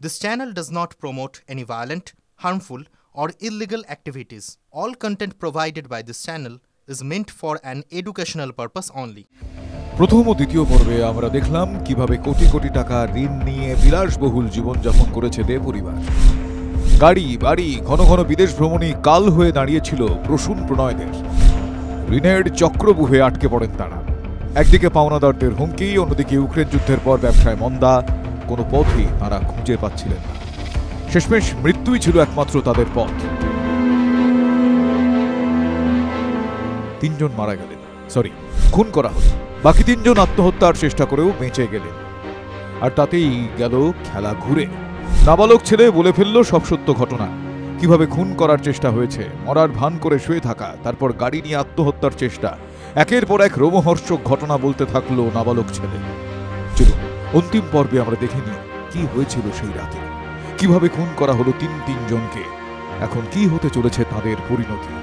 This channel does not promote any violent, harmful, or illegal activities. All content provided by this channel is meant for an educational purpose only. প্রথম ও দ্বিতীয় পর্বে আমরা দেখলাম কিভাবে কোটি কোটি টাকা ঋণ নিয়ে বিলাসবহুল জীবনযাপন করেছে দে পরিবার। গাড়ি বাড়ি ঘন ঘন বিদেশ ভ্রমণই কাল হয়ে দাঁড়িয়েছিল প্রসূন প্রণয়দের। ঋণের চক্রব্যূহে আটকে পড়েন তারা। একদিকে পাওনাদারদের হুমকি, অন্যদিকে ইউক্রেন যুদ্ধের পর ব্যবসায় মন্দা। কোনো পথই তারা খুঁজে পাচ্ছিলেন না। শেষমেশ মৃত্যুই ছিল একমাত্র তাদের পথ। তিনজন মারা গেলেন, খুন করা হলো। বাকি তিনজন আত্মহত্যার চেষ্টা করেও বেঁচে গেলেন। আর তাতেই গেল খেলা ঘুরে। নাবালক ছেলে বলে ফেলল সব সত্য ঘটনা। কিভাবে খুন করার চেষ্টা হয়েছে, মরার ভান করে শুয়ে থাকা, তারপর গাড়ি নিয়ে আত্মহত্যার চেষ্টা, একের পর এক রোমহর্ষক ঘটনা বলতে থাকলো নাবালক ছেলে। চলুন অন্তিম পর্বে আমরা দেখে নিই কি হয়েছিল সেই রাতে, কিভাবে খুন করা হলো তিনজনকে, এখন কি হতে চলেছে তাদের পরিণতি।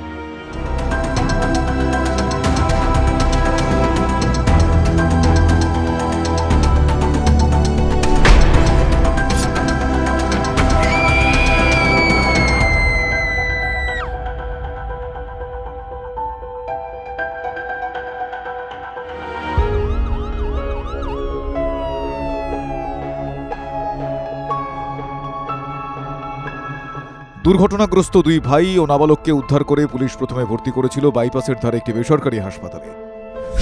দুর্ঘটনাগ্রস্ত দুই ভাই ও নাবালককে উদ্ধার করে পুলিশ প্রথমে ভর্তি করেছিল বাইপাসের ধারে একটি বেসরকারি হাসপাতালে।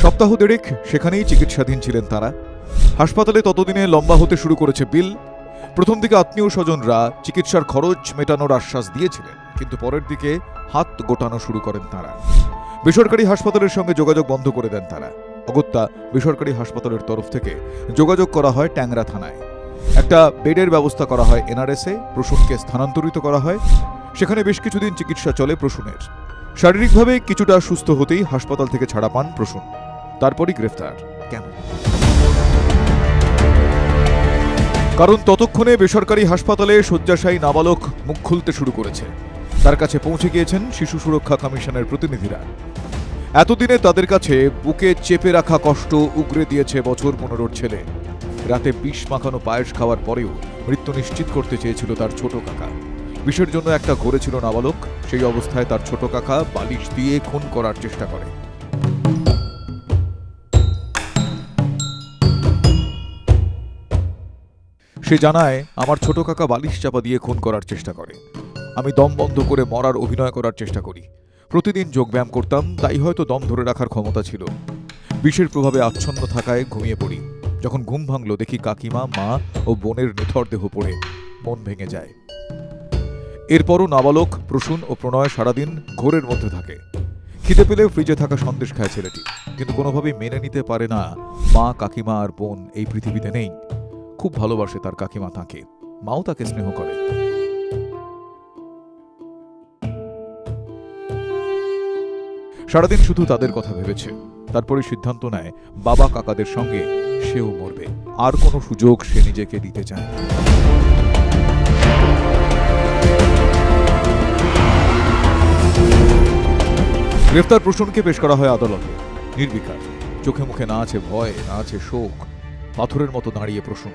সপ্তাহ দেড়েক সেখানেই চিকিৎসাধীন ছিলেন তারা। হাসপাতালে ততদিনে লম্বা হতে শুরু করেছে বিল। প্রথম দিকে আত্মীয় স্বজনরা চিকিৎসার খরচ মেটানোর আশ্বাস দিয়েছিলেন, কিন্তু পরের দিকে হাত গোটানো শুরু করেন তারা। বেসরকারি হাসপাতালের সঙ্গে যোগাযোগ বন্ধ করে দেন তারা। অগত্যা বেসরকারি হাসপাতালের তরফ থেকে যোগাযোগ করা হয় ট্যাংরা থানায়। একটা বেডের ব্যবস্থা করা হয় এনআরএসে। প্রসূনকে স্থানান্তরিত করা হয়। সেখানে বেশ কিছুদিন চিকিৎসা চলে প্রসূনের। শারীরিকভাবে কিছুটা সুস্থ হতেই হাসপাতাল থেকে ছাড়া পান প্রসূন। তারপরই গ্রেফতার। কেন? কারণ ততক্ষণে বেসরকারি হাসপাতালে শয্যাশায়ী নাবালক মুখ খুলতে শুরু করেছে। তার কাছে পৌঁছে গিয়েছেন শিশু সুরক্ষা কমিশনের প্রতিনিধিরা। এতদিনে তাদের কাছে বুকে চেপে রাখা কষ্ট উগরে দিয়েছে বছর 15 ছেলে। রাতে বিষ মাখানো পায়েস খাওয়ার পরেও মৃত্যু নিশ্চিত করতে চেয়েছিল তার ছোট কাকা। বিষের জন্য একটা ঘরে ছিল নাবালক। সেই অবস্থায় তার ছোট কাকা বালিশ দিয়ে খুন করার চেষ্টা করে। সে জানায়, আমার ছোট কাকা বালিশ চাপা দিয়ে খুন করার চেষ্টা করে। আমি দম বন্ধ করে মরার অভিনয় করার চেষ্টা করি। প্রতিদিন যোগব্যায়াম করতাম, তাই হয়তো দম ধরে রাখার ক্ষমতা ছিল। বিষের প্রভাবে আচ্ছন্ন থাকায় ঘুমিয়ে পড়ি। যখন ঘুম ভাঙল দেখি কাকিমা, মা ও বোনের নিথর দেহ পড়ে। মন ভেঙে যায়। এরপরও নাবালক, প্রসূন ও প্রণয় সারাদিন ঘোরের মধ্যে থাকে। খিদে পেলে ফ্রিজে থাকা সন্দেশ খায় ছেলেটি, কিন্তু কোনোভাবেই মেনে নিতে পারে না মা, কাকিমা আর বোন এই পৃথিবীতে নেই। খুব ভালোবাসে তার কাকিমা তাকে, মাও তাকে স্নেহ করে। সারাদিন শুধু তাদের কথা ভেবেছে। তারপরে সিদ্ধান্ত নেয় বাবা কাকাদের সঙ্গে সেও মরবে। আর কোনো সুযোগ সে নিজেকে দিতে চায় না। গ্রেফতার প্রসূনকে পেশ করা হয় আদালতে। নির্বিকার, চোখে মুখে না আছে ভয়, না আছে শোক। পাথরের মতো দাঁড়িয়ে প্রসূন।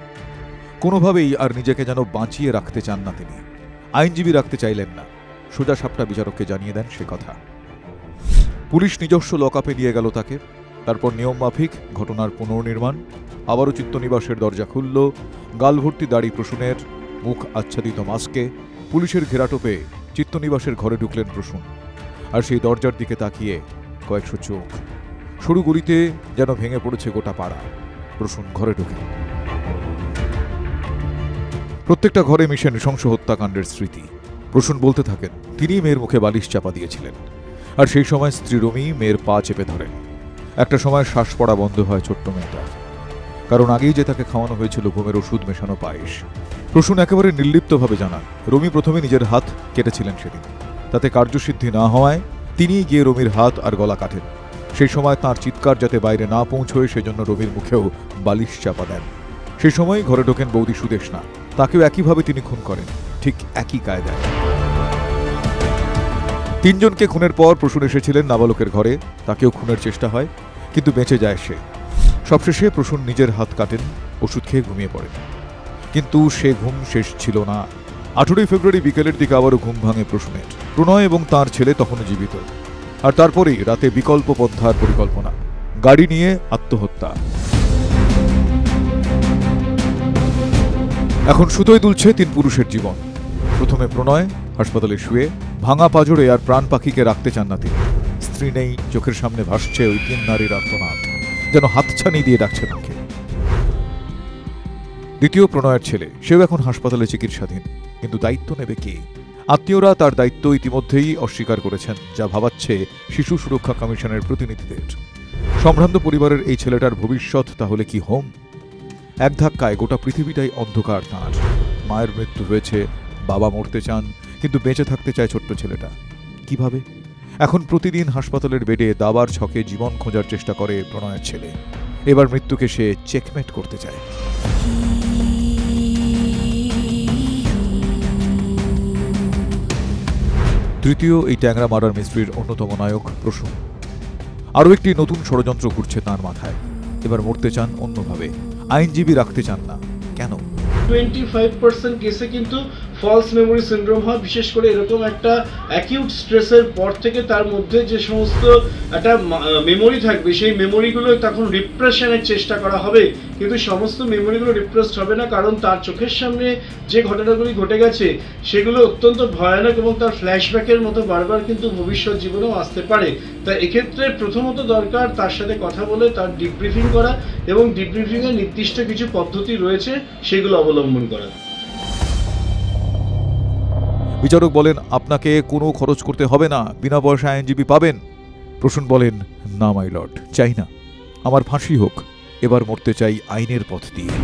কোনোভাবেই আর নিজেকে যেন বাঁচিয়ে রাখতে চান না তিনি। আইনজীবী রাখতে চাইলেন না। সোজা সাপটা বিচারককে জানিয়ে দেন সে কথা। পুলিশ নিজস্ব লকআপে নিয়ে গেল তাকে। তারপর নিয়মমাফিক ঘটনার পুনর্নির্মাণ। আবারও চিত্তনিবাসের দরজা খুলল। গালভর্তি দাড়ি প্রসূনের, মুখ আচ্ছাদিত মাস্কে। পুলিশের ঘেরাটোপে চিত্তনিবাসের ঘরে ঢুকলেন প্রসূন। আর সেই দরজার দিকে তাকিয়ে কয়েকশো চোখ। সরু গলিতে যেন ভেঙে পড়েছে গোটা পাড়া। প্রসূন ঘরে ঢুকে। প্রত্যেকটা ঘরে মিশে নৃশংস হত্যাকাণ্ডের স্মৃতি। প্রসূন বলতে থাকেন তিনি মেয়ের মুখে বালিশ চাপা দিয়েছিলেন। আর সেই সময় স্ত্রী রুমি মেয়ের পা চেপে ধরেন। একটা সময় শ্বাস পড়া বন্ধ হয় ছোট্ট মেয়েটার, কারণ আগেই যে তাকে খাওয়ানো হয়েছিল ঘুমের ওষুধ মেশানো পায়েস। প্রসূন একেবারে নির্লিপ্তভাবে জানান রুমি প্রথমে নিজের হাত কেটেছিলেন সেদিন। তাতে কার্যসিদ্ধি না হওয়ায় তিনিই গিয়ে রুমির হাত আর গলা কাটেন। সেই সময় তাঁর চিৎকার যাতে বাইরে না পৌঁছয় সেজন্য রুমির মুখেও বালিশ চাপা দেন। সেই সময় ঘরে ঢোকেন বৌদি সুদেশনা। তাকেও একইভাবে তিনি খুন করেন, ঠিক একই কায়দায়। তিনজনকে খুনের পর প্রসূন এসেছিলেন নাবালকের ঘরে। তাকেও খুনের চেষ্টা হয়, কিন্তু বেঁচে যায় সে। সবশেষে প্রসূন নিজের হাত কাটেন, ওষুধ খেয়ে ঘুমিয়ে পড়েন। কিন্তু সে ঘুম শেষ ছিল না। 18 ফেব্রুয়ারি বিকেলের দিকে আবারও ঘুম ভাঙে প্রসূনের। প্রণয় এবং তার ছেলে তখনও জীবিত। আর তারপরেই রাতে বিকল্প পন্থার পরিকল্পনা, গাড়ি নিয়ে আত্মহত্যা। এখন সুতোয় দুলছে 3 পুরুষের জীবন। প্রথমে প্রণয় হাসপাতালে শুয়ে, ভাঙা পাঁজরে আর প্রাণ পাখিকে রাখতে চান না তিনি। স্ত্রী নেই, চোখের সামনে ভাসছে ওই 3 নারীর আর্তনাদ, যেন হাতছানি দিয়ে ডাকছে তাকে। দ্বিতীয় প্রণয়ের ছেলে, সেও এখন হাসপাতালে চিকিৎসাধীন, কিন্তু দায়িত্ব নেবে কে? আত্মীয়রা তার দায়িত্ব ইতিমধ্যেই অস্বীকার করেছেন, যা ভাবাচ্ছে শিশু সুরক্ষা কমিশনের প্রতিনিধিদের। সম্ভ্রান্ত পরিবারের এই ছেলেটার ভবিষ্যৎ তাহলে কি হোম? এক ধাক্কায় গোটা পৃথিবীটাই অন্ধকার তাঁর। মায়ের মৃত্যু হয়েছে, বাবা মরতে চান, কিন্তু বেঁচে থাকতে চায় ছোট্ট ছেলেটা। কিভাবে? এখন প্রতিদিন হাসপাতালের বেডে দাবার ছকে জীবন খোঁজার চেষ্টা করে প্রণয়ের ছেলে। এবার মৃত্যুকে সে চেকমেট করতে চায়। তৃতীয় এই ট্যাংরা মার্ডার মিস্ট্রির অন্যতম নায়ক প্রসূন। আরও একটি নতুন ষড়যন্ত্র ঘুরছে তাঁর মাথায়। এবার মরতে চান অন্যভাবে, আইনজীবী রাখতে চান না। কেন? 25% কেসে কিন্তু ফলস মেমোরি সিনড্রোম হয়, বিশেষ করে এরকম একটা অ্যাকিউট স্ট্রেসের পর থেকে তার মধ্যে যে সমস্ত একটা মেমোরি থাকবে, সেই মেমোরিগুলো তখন রিপ্রেশনের চেষ্টা করা হবে, কিন্তু সমস্ত মেমোরিগুলো রিপ্রেসড হবে না, কারণ তার চোখের সামনে যে ঘটনাগুলি ঘটে গেছে সেগুলো অত্যন্ত ভয়ানক এবং তার ফ্ল্যাশব্যাকের মতো বারবার কিন্তু ভবিষ্যৎ জীবনেও আসতে পারে। তাই এক্ষেত্রে প্রথমত দরকার তার সাথে কথা বলে তার ডিব্রিফিং করা, এবং ডিব্রিফিংয়ের নির্দিষ্ট কিছু পদ্ধতি রয়েছে সেগুলো অবলম্বন করা। বিচারক বলেন, আপনাকে কোনো খরচ করতে হবে না, বিনা পয়সায় আইনজীবী পাবেন। প্রসূন বলেন, না মাই লর্ড, চাই না, আমার ফাঁসি হোক, এবার মরতে চাই আইনের পথ দিয়ে।